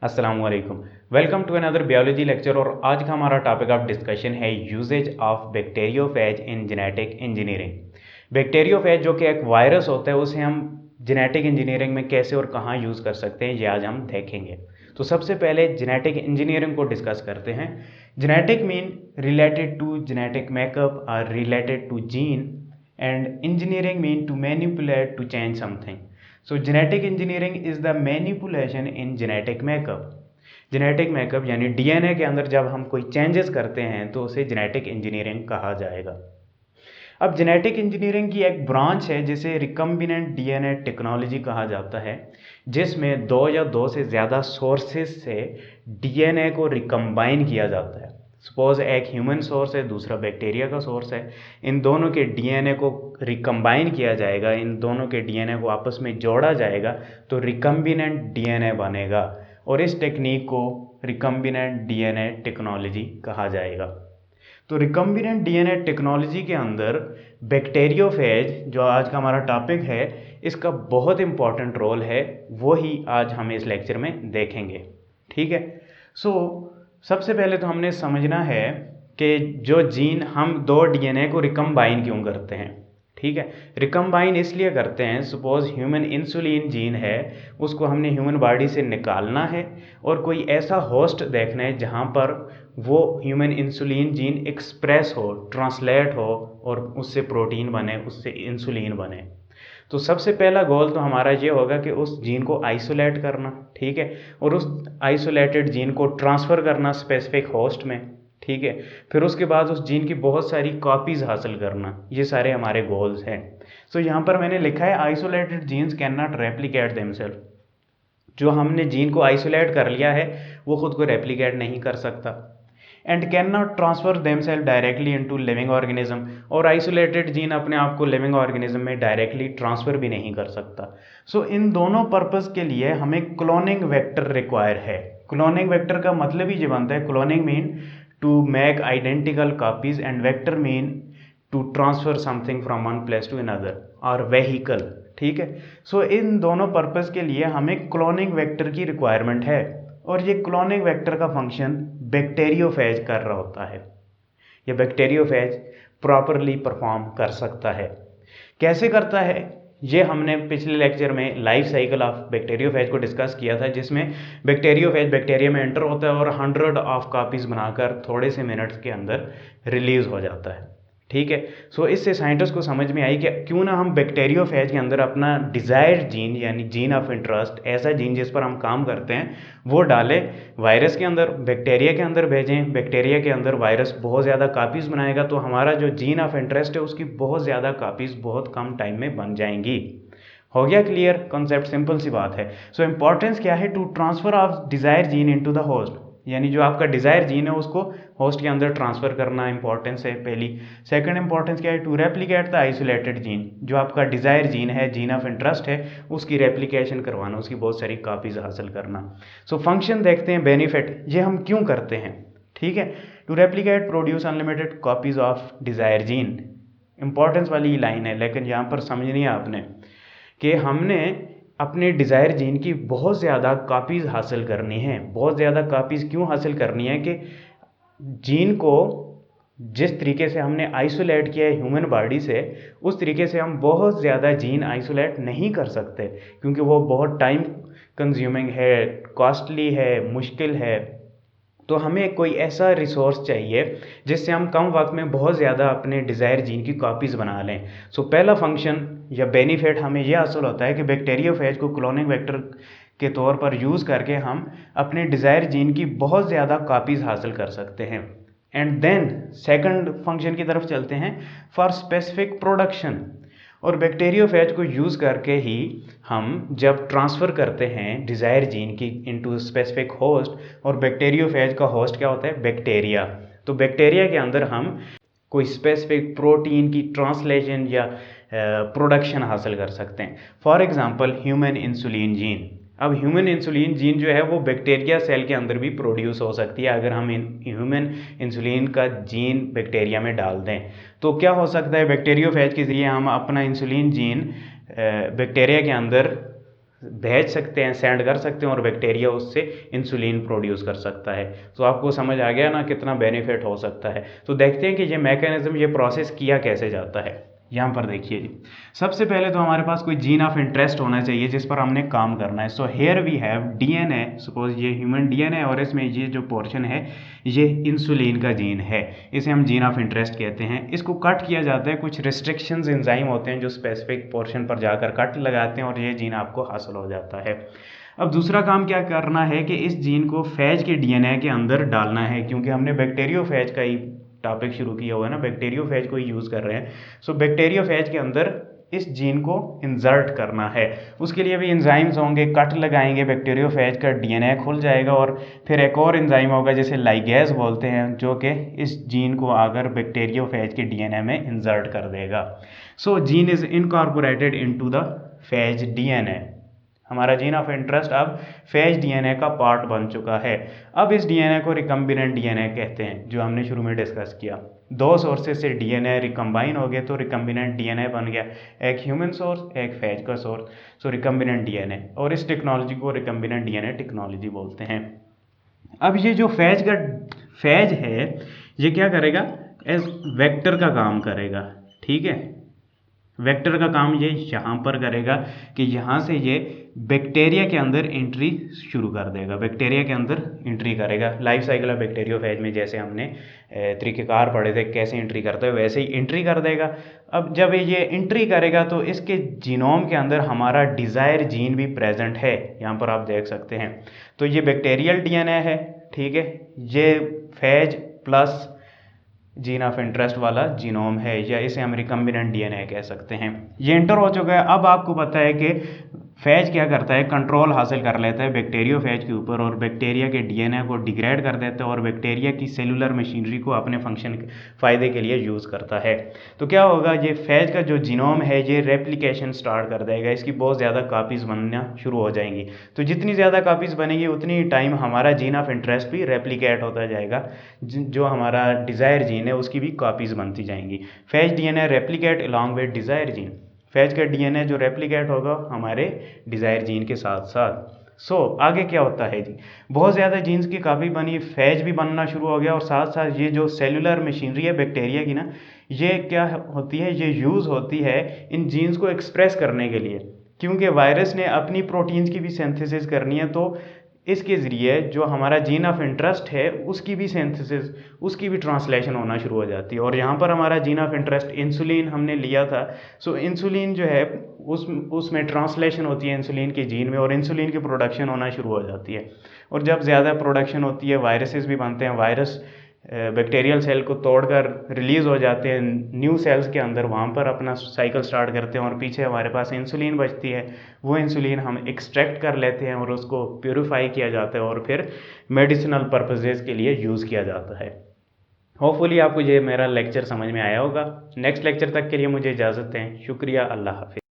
अस्सलाम वालेकुम। Welcome to another biology lecture. और आज का हमारा टॉपिक ऑफ डिस्कशन है usages of bacteriophage in genetic engineering. Bacteriophage जो कि एक वायरस होता है, उसे हम जेनेटिक इंजीनियरिंग में कैसे और कहाँ यूज़ कर सकते हैं, ये आज हम देखेंगे। तो सबसे पहले जेनेटिक इंजीनियरिंग को डिस्कस करते हैं। Genetic mean related to genetic makeup और related to gene, and engineering mean to manipulate to change something. So genetic engineering is the manipulation in genetic makeup. Genetic makeup यानी DNA के अंदर जब हम कोई चेंजेस करते हैं तो उसे जेनेटिक इंजीनियरिंग कहा जाएगा। अब जेनेटिक इंजीनियरिंग की एक ब्रांच है जिसे रिकम्बिनेंट डीएनए टेक्नोलॉजी कहा जाता है, जिसमें दो या दो से ज़्यादा सोर्सेज से डीएनए को रिकम्बाइन किया जाता है। सपोज एक ह्यूमन सोर्स है, दूसरा बैक्टीरिया का सोर्स है, इन दोनों के डीएनए को रिकम्बाइन किया जाएगा, इन दोनों के डीएनए को आपस में जोड़ा जाएगा तो रिकम्बिनेंट डीएनए बनेगा, और इस टेक्निक को रिकम्बिनेंट डीएनए टेक्नोलॉजी कहा जाएगा। तो रिकम्बिनेंट डीएनए टेक्नोलॉजी के अंदर बैक्टीरियोफेज जो आज का हमारा टॉपिक है, इसका बहुत इंपॉर्टेंट रोल है, वो ही आज हम इस लेक्चर में देखेंगे। ठीक है। सो सबसे पहले तो हमने समझना है कि जो जीन हम दो डीएनए को रिकम्बाइन क्यों करते हैं। ठीक है। रिकम्बाइन इसलिए करते हैं, सपोज ह्यूमन इंसुलिन जीन है, उसको हमने ह्यूमन बॉडी से निकालना है और कोई ऐसा होस्ट देखना है जहाँ पर वो ह्यूमन इंसुलिन जीन एक्सप्रेस हो, ट्रांसलेट हो और उससे प्रोटीन बने, उससे इंसुलिन बने। तो सबसे पहला गोल तो हमारा ये होगा कि उस जीन को आइसोलेट करना। ठीक है। और उस आइसोलेटेड जीन को ट्रांसफ़र करना स्पेसिफिक होस्ट में। ठीक है। फिर उसके बाद उस जीन की बहुत सारी कॉपीज़ हासिल करना, ये सारे हमारे गोल्स हैं। सो यहाँ पर मैंने लिखा है isolated genes can not replicate themselves. जो हमने जीन को आइसोलेट कर लिया है वो खुद को रेप्लिकेट नहीं कर सकता, and can not transfer themselves directly into living organism. और आइसोलेटेड जीन अपने आप को लिविंग ऑर्गेनिज्म में डायरेक्टली ट्रांसफर भी नहीं कर सकता। सो इन दोनों पर्पस के लिए हमें क्लोनिंग वेक्टर रिक्वायर है। क्लोनिंग वेक्टर का मतलब ही ये बनता है, cloning mean to make identical copies and vector mean to transfer something from one place to another और वेहीकल। ठीक है। सो इन दोनों पर्पस के लिए हमें क्लोनिंग वेक्टर की रिक्वायरमेंट है, और ये क्लोनिंग वेक्टर का फंक्शन बैक्टीरियोफेज कर रहा होता है। ये बैक्टीरियोफेज प्रॉपरली परफॉर्म कर सकता है। कैसे करता है, ये हमने पिछले लेक्चर में लाइफ साइकिल ऑफ बैक्टीरियोफेज को डिस्कस किया था, जिसमें बैक्टीरियोफेज बैक्टीरिया में एंटर होता है और 100 ऑफ कॉपीज़ बनाकर थोड़े से मिनट्स के अंदर रिलीज़ हो जाता है। ठीक है। सो इससे साइंटिस्ट को समझ में आई कि क्यों ना हम बैक्टीरियोफेज के अंदर अपना डिज़ायर्ड जीन यानी जीन ऑफ इंटरेस्ट, ऐसा जीन जिस पर हम काम करते हैं, वो डालें वायरस के अंदर, बैक्टीरिया के अंदर भेजें। बैक्टीरिया के अंदर वायरस बहुत ज़्यादा कापीज़ बनाएगा तो हमारा जो जीन ऑफ इंटरेस्ट है उसकी बहुत ज़्यादा कापीज़ बहुत कम टाइम में बन जाएंगी। हो गया क्लियर कॉन्सेप्ट? सिंपल सी बात है। सो इंपॉर्टेंस क्या है, to transfer of desire gene into the host, यानी जो आपका डिज़ायर जीन है उसको होस्ट के अंदर ट्रांसफ़र करना इंपॉर्टेंस है पहली। सेकंड इंपॉर्टेंस क्या है, to replicate the isolated gene, जो आपका डिज़ायर जीन है, जीन ऑफ इंटरेस्ट है, उसकी रेप्लिकेशन करवाना, उसकी बहुत सारी कापीज़ हासिल करना। सो फंक्शन देखते हैं, बेनिफिट, ये हम क्यों करते हैं। ठीक है। To replicate produce unlimited copies of desire gene, importance वाली लाइन है, लेकिन यहाँ पर समझनी है आपने कि हमने अपने डिज़ायर जीन की बहुत ज़्यादा कापीज़ हासिल करनी है। बहुत ज़्यादा कापीज़ क्यों हासिल करनी है कि जीन को जिस तरीके से हमने आइसोलेट किया है ह्यूमन बॉडी से, उस तरीके से हम बहुत ज़्यादा जीन आइसोलेट नहीं कर सकते, क्योंकि वो बहुत टाइम कंज्यूमिंग है, कॉस्टली है, मुश्किल है। तो हमें कोई ऐसा रिसोर्स चाहिए जिससे हम कम वक्त में बहुत ज़्यादा अपने डिज़ायर जीन की कॉपीज़ बना लें। सो पहला फंक्शन या बेनिफिट हमें यह हासिल होता है कि बैक्टीरियोफेज को क्लोनिंग वेक्टर के तौर पर यूज़ करके हम अपने डिज़ायर जीन की बहुत ज़्यादा कॉपीज़ हासिल कर सकते हैं। एंड देन सेकंड फंक्शन की तरफ चलते हैं, फॉर स्पेसिफिक प्रोडक्शन। और बैक्टीरियोफेज को यूज़ करके ही हम जब ट्रांसफ़र करते हैं डिज़ायर जीन की इनटू स्पेसिफिक होस्ट, और बैक्टीरियोफेज का होस्ट क्या होता है, बैक्टीरिया, तो बैक्टीरिया के अंदर हम कोई स्पेसिफिक प्रोटीन की ट्रांसलेशन या प्रोडक्शन हासिल कर सकते हैं। For example human insulin gene. अब ह्यूमन इंसुलिन जीन जो है वो बैक्टीरिया सेल के अंदर भी प्रोड्यूस हो सकती है अगर हम ह्यूमन इंसुलिन का जीन बैक्टीरिया में डाल दें। तो क्या हो सकता है, बैक्टीरियोफेज के ज़रिए हम अपना इंसुलिन जीन बैक्टीरिया के अंदर भेज सकते हैं, सेंड कर सकते हैं और बैक्टीरिया उससे इंसुलिन प्रोड्यूस कर सकता है। तो आपको समझ आ गया ना कितना बेनिफिट हो सकता है। तो देखते हैं कि ये मैकेनिज्म, ये प्रोसेस किया कैसे जाता है। यहाँ पर देखिए जी, सबसे पहले तो हमारे पास कोई जीन ऑफ इंटरेस्ट होना चाहिए जिस पर हमने काम करना है। So here we have DNA, suppose ये ह्यूमन डीएनए और इसमें ये जो पोर्शन है ये इंसुलिन का जीन है, इसे हम जीन ऑफ इंटरेस्ट कहते हैं। इसको कट किया जाता है, कुछ रिस्ट्रिक्शंस एंजाइम होते हैं जो स्पेसिफिक पोर्शन पर जाकर कट लगाते हैं और ये जीन आपको हासिल हो जाता है। अब दूसरा काम क्या करना है कि इस जीन को फेज के डीएनए के अंदर डालना है, क्योंकि हमने बैक्टीरियोफेज का ही टॉपिक शुरू किया हुआ है ना, बैक्टीरियोफेज को ही यूज़ कर रहे हैं। सो बैक्टीरियोफेज के अंदर इस जीन को इंसर्ट करना है। उसके लिए भी एंजाइम्स होंगे, कट लगाएंगे, बैक्टीरियोफेज का डीएनए खुल जाएगा और फिर एक और एंजाइम होगा जिसे लाइगेज बोलते हैं, जो कि इस जीन को आकर बैक्टीरियोफेज के डीएनए में इंसर्ट कर देगा। So gene is incorporated into the phage DNA. हमारा जीन ऑफ इंटरेस्ट अब फेज डीएनए का पार्ट बन चुका है। अब इस डीएनए को रिकम्बिनेंट डीएनए कहते हैं, जो हमने शुरू में डिस्कस किया। दो सोर्सेज से डीएनए रिकम्बाइन हो गए तो रिकम्बिनेंट डीएनए बन गया, एक ह्यूमन सोर्स एक फेज का सोर्स, सो रिकम्बिनेंट डीएनए। और इस टेक्नोलॉजी को रिकम्बिनेंट डीएनए टेक्नोलॉजी बोलते हैं। अब ये जो फेज है ये क्या करेगा, एज वेक्टर का काम करेगा। ठीक है, वेक्टर का काम ये यहाँ पर करेगा कि यहाँ से ये बैक्टीरिया के अंदर एंट्री शुरू कर देगा, बैक्टीरिया के अंदर एंट्री करेगा। लाइफ साइकिल ऑफ बैक्टीरियोफेज में जैसे हमने तरीक़ेकार पढ़े थे कैसे एंट्री करते हैं, वैसे ही एंट्री कर देगा। अब जब ये एंट्री करेगा तो इसके जीनोम के अंदर हमारा डिज़ायर जीन भी प्रेजेंट है, यहाँ पर आप देख सकते हैं। तो ये बैक्टीरियल डीएनए है, ठीक है, ये phase plus gene of interest वाला जीनोम है, या इसे हम रिकम्बिनेंट डीएनए कह सकते हैं। ये इंटर हो चुका है। अब आपको पता है कि फेज क्या करता है, कंट्रोल हासिल कर लेता है बैक्टीरियोफेज के ऊपर और बैक्टीरिया के डीएनए को डिग्रेड कर देता है और बैक्टीरिया की सेलुलर मशीनरी को अपने फंक्शन फ़ायदे के लिए यूज़ करता है। तो क्या होगा, ये फेज का जो जीनोम है ये रेप्लिकेशन स्टार्ट कर देगा, इसकी बहुत ज़्यादा कापीज़ बनना शुरू हो जाएंगी। तो जितनी ज़्यादा कापीज़ बनेगी उतनी टाइम हमारा जीन ऑफ इंटरेस्ट भी रेप्लिकेट होता जाएगा, जो हमारा डिज़ायर जीन है उसकी भी कापीज़ बनती जाएंगी। Phase DNA replicate along with desire gene, phase का डीएनए जो रेप्लिकेट होगा हमारे डिज़ायर जीन के साथ साथ। सो आगे क्या होता है जी, बहुत ज़्यादा जीन्स की काफ़ी बनी, फेज भी बनना शुरू हो गया और साथ साथ ये जो सेलुलर मशीनरी है बैक्टीरिया की ना, ये क्या होती है, ये यूज़ होती है इन जीन्स को एक्सप्रेस करने के लिए, क्योंकि वायरस ने अपनी प्रोटीन्स की भी सिंथेसिस करनी है। तो इसके ज़रिए जो हमारा जीन ऑफ इंटरेस्ट है उसकी भी सिंथेसिस, उसकी भी ट्रांसलेशन होना शुरू हो जाती है। और यहाँ पर हमारा जीन ऑफ इंटरेस्ट इंसुलिन हमने लिया था। सो इंसुलिन जो है उसमें ट्रांसलेशन होती है इंसुलिन के जीन में और इंसुलिन की प्रोडक्शन होना शुरू हो जाती है। और जब ज़्यादा प्रोडक्शन होती है वायरसेस भी बनते हैं, वायरस बैक्टीरियल सेल को तोड़कर रिलीज़ हो जाते हैं न्यू सेल्स के अंदर, वहाँ पर अपना साइकिल स्टार्ट करते हैं और पीछे हमारे पास इंसुलिन बचती है। वो इंसुलिन हम एक्सट्रैक्ट कर लेते हैं और उसको प्योरीफाई किया जाता है और फिर मेडिसिनल पर्पसेस के लिए यूज़ किया जाता है। होपफुली आपको ये मेरा लेक्चर समझ में आया होगा। नेक्स्ट लेक्चर तक के लिए मुझे इजाज़त दें। शुक्रिया, अल्लाह हाफिज़।